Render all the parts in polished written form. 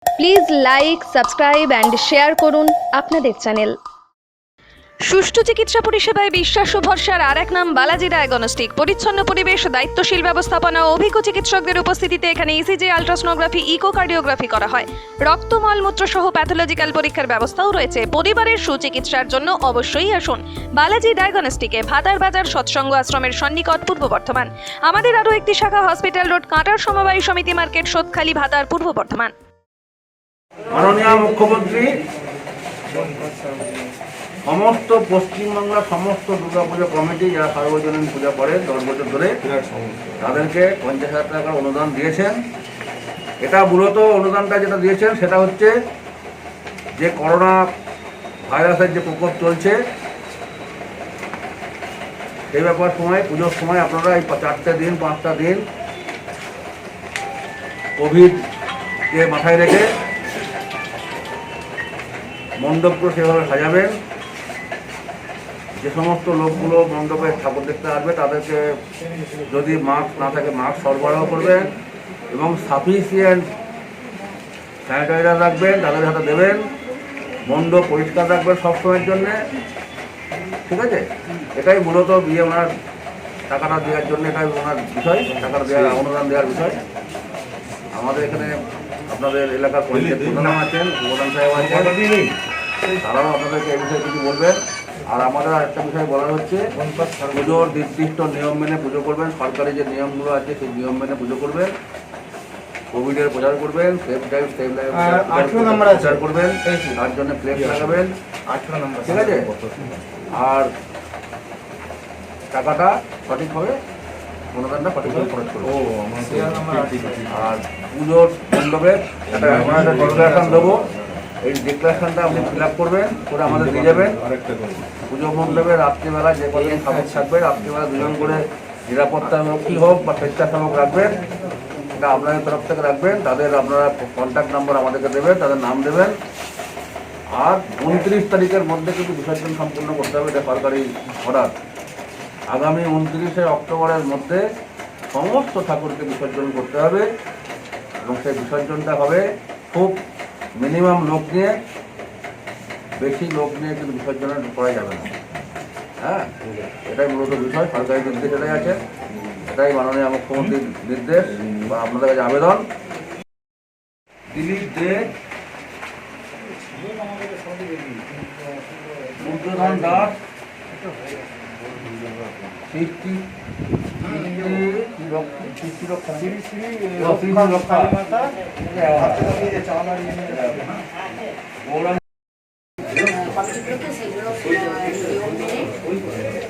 Please like, subscribe and share করুন আপনাদের channel. সুষ্ঠু চিকিৎসা পরিষেবায় বিশ্বাস ও ভরসার আর এক নাম বালাজি ডায়াগনস্টিক। পরিচ্ছন্ন পরিবেশ, দায়িত্বশীল ব্যবস্থাপনা ও অভিজ্ঞ চিকিৎসকদের উপস্থিতিতে এখানে ইসিজি, আলট্রাসোনোগ্রাফি, ইকোকার্ডিওগ্রাফি করা হয়। রক্ত, মলমূত্র সহ প্যাথোলজিক্যাল পরীক্ষার ব্যবস্থাও রয়েছে। পরিবারের সুচিকিৎসার জন্য অবশ্যই আসুন বালাজি ডায়াগনস্টিকে, ভাতার বাজার, সৎসঙ্গ আশ্রমের সন্নিকট, পূর্ব বর্ধমান। আমাদের আরও একটি শাখা হসপিটাল রোড, কাঁটার সমবায় সমিতি মার্কেট, সোদখালি, ভাতার, পূর্ব বর্ধমান। মাননীয় মুখ্যমন্ত্রী সমস্ত পশ্চিমবাংলার সমস্ত দুর্গাপুজো কমিটি যারা সার্বজনীন পূজা করে 10 বছর ধরে তাদেরকে 50,000 টাকার অনুদান দিয়েছেন। এটা মূলত অনুদানটা যেটা দিয়েছেন সেটা হচ্ছে যে করোনা ভাইরাসের যে প্রকোপ চলছে সেই ব্যাপার সময় পুজোর সময় আপনারা এই 4টে দিন 5টা দিন কোভিডকে মাথায় রেখে মণ্ডপগুলো সেভাবে সাজাবেন। যে সমস্ত লোকগুলো মণ্ডপে ঠাকুর দেখতে আসবে তাদেরকে যদি মাস্ক না থাকে মাস্ক সরবরাহ করবেন এবং সাফিসিয়েন্ট স্যানিটাইজার রাখবেন, তাদের হাতে দেবেন। মণ্ডপ পরিষ্কার রাখবেন সবসময়ের জন্যে, ঠিক আছে? এটাই মূলত বিয়ে ওনার টাকাটা দেওয়ার জন্য, এটাই ওনার বিষয়, টাকাটা দেওয়া, অনুদান দেওয়ার বিষয়। আমাদের এখানে আপনাদের এলাকার পঞ্চায়েত প্রধান আছেন, প্রধান সাহেব আছেন, তারাও আপনাদেরকে এই বিষয়ে কিছু বলবেন। আর আমাদের আরেকটা বিষয় বলার হচ্ছে পুজোর নির্দিষ্ট নিয়ম মেনে পুজো করবেন। সরকারি যে নিয়মগুলো আছে সেই নিয়ম মেনে পুজো করবেন। কোভিডের প্রচার করবেন, সেফ ড্রাইভ সেভ লাইফ প্রচার করবেন, তার জন্য ফ্লেক্স লাগাবেন, ঠিক আছে? আর টাকাটা সঠিকভাবে, অনুদানটা সঠিকভাবে খরচ করবো। আর পুজোর মণ্ডপে একটা ডিক্লারেশন দেবো, এই ডিক্লারেশনটা আপনি ফিল আপ করবেন, করে আমাদের দিয়ে যাবেন। পুজো মণ্ডপে রাত্রিবেলা যে কজন সাপোর্ট থাকবে, রাত্রিবেলা 2জন করে নিরাপত্তা রক্ষী হোক বা স্বেচ্ছাসেবক রাখবেন, এটা আপনাদের তরফ থেকে রাখবেন। তাদের আপনারা কন্ট্যাক্ট নাম্বার আমাদেরকে দেবেন, তাদের নাম দেবেন। আর 29 তারিখের মধ্যে কিন্তু বিসর্জন সম্পূর্ণ করতে হবে, এটা সরকারি অর্ডার। আগামী 29শে অক্টোবরের মধ্যে সমস্ত ঠাকুরকে বিসর্জন করতে হবে এবং সেই বিসর্জনটা হবে খুব মিনিমাম লোক নিয়ে, বেশি লোক নিয়ে কিন্তু বিসর্জন করা যাবে না। হ্যাঁ, এটাই মূলত বিষয়, সরকারি নির্দেশ এটাই আছে, এটাই মাননীয় মুখ্যমন্ত্রীর নির্দেশ বা আপনাদের কাছে আবেদন। দিলীপ দে, সূর্যধন দাস, সেগুলো নিয়ম মেনে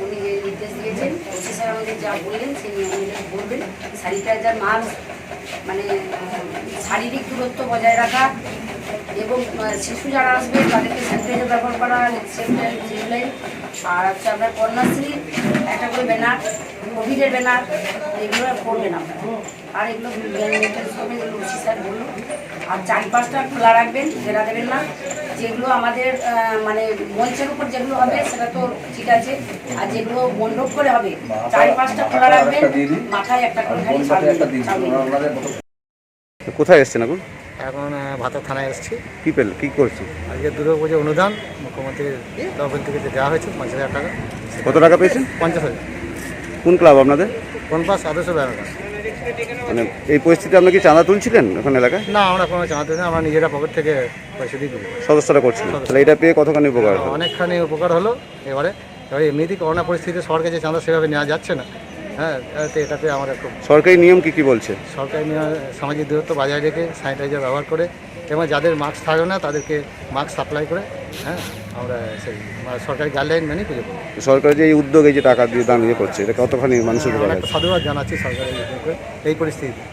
উনি যে নির্দেশ দিয়েছেন, ওসি স্যার আমাদের যা বললেন সেই নিয়ম মেনে বলবেন। স্যানিটাইজার, মাস্ক, মানে শারীরিক দূরত্ব বজায় রাখা এবং শিশু যারা আসবে তাদেরকে স্যানিটাইজার ব্যবহার করা, সেফলাইন। আর হচ্ছে আপনার কন্যাশ্রী একটা করে ব্যানার, কোভিডের ব্যানার, এগুলো করবেন আপনারা। আর এগুলো এগুলো ওসি স্যার বললো। আর 4-5টা খোলা রাখবেন, ঘেরা দেবেন না। যেগুলো আমাদের মানে মঞ্চের উপর যেগুলো হবে সেটা তো ঠিক আছে, আর যেগুলো মণ্ডপ করে হবে 4-5টা খোলা রাখবেন, মাথায় একটা করে খালি ছাড়বেন। কোথায় এসছেন এখন? এখন ভাতার থানায় এসেছি। কি করছি? আজকে দুর্গাপুজো অনুদান মুখ্যমন্ত্রীর তরফ থেকে দেওয়া হয়েছে 50,000 টাকা। কত টাকা পেয়েছেন? 50,000। কোন ক্লাব আপনাদের? কোন পাস আদর্শ ব্যাপার। মানে এই পরিস্থিতি আপনি কি চাঁদা তুলছিলেন এখন এলাকায়? না, আমরা কোনো চাঁদা না, আমরা নিজেরা পকেট থেকে পয়সা দিয়ে দিই। সদস্যরা করছিলেন, তাহলে এটা পেয়ে কতখানি উপকার হলো? অনেকখানি উপকার হলো। এবারে এমনিতেই করোনা পরিস্থিতিতে সরকার যে চাঁদা সেভাবে নেওয়া যাচ্ছে না। হ্যাঁ, এটাতে আমরা খুব সরকারি নিয়ম কি বলছে? সরকারি নিয়ম সামাজিক দূরত্ব বজায় রেখে স্যানিটাইজার ব্যবহার করে এবং যাদের মাস্ক থাকে না তাদেরকে মাস্ক সাপ্লাই করে, হ্যাঁ, আমরা সেই সরকারি গাইডলাইন মেনে পুজো করব। সরকার যে এই উদ্যোগে যে টাকা দিয়ে দান করছে, এটা কতখানি মানুষের উপকার? সাধুবাদ জানাচ্ছি সরকারের এই পরিস্থিতিতে।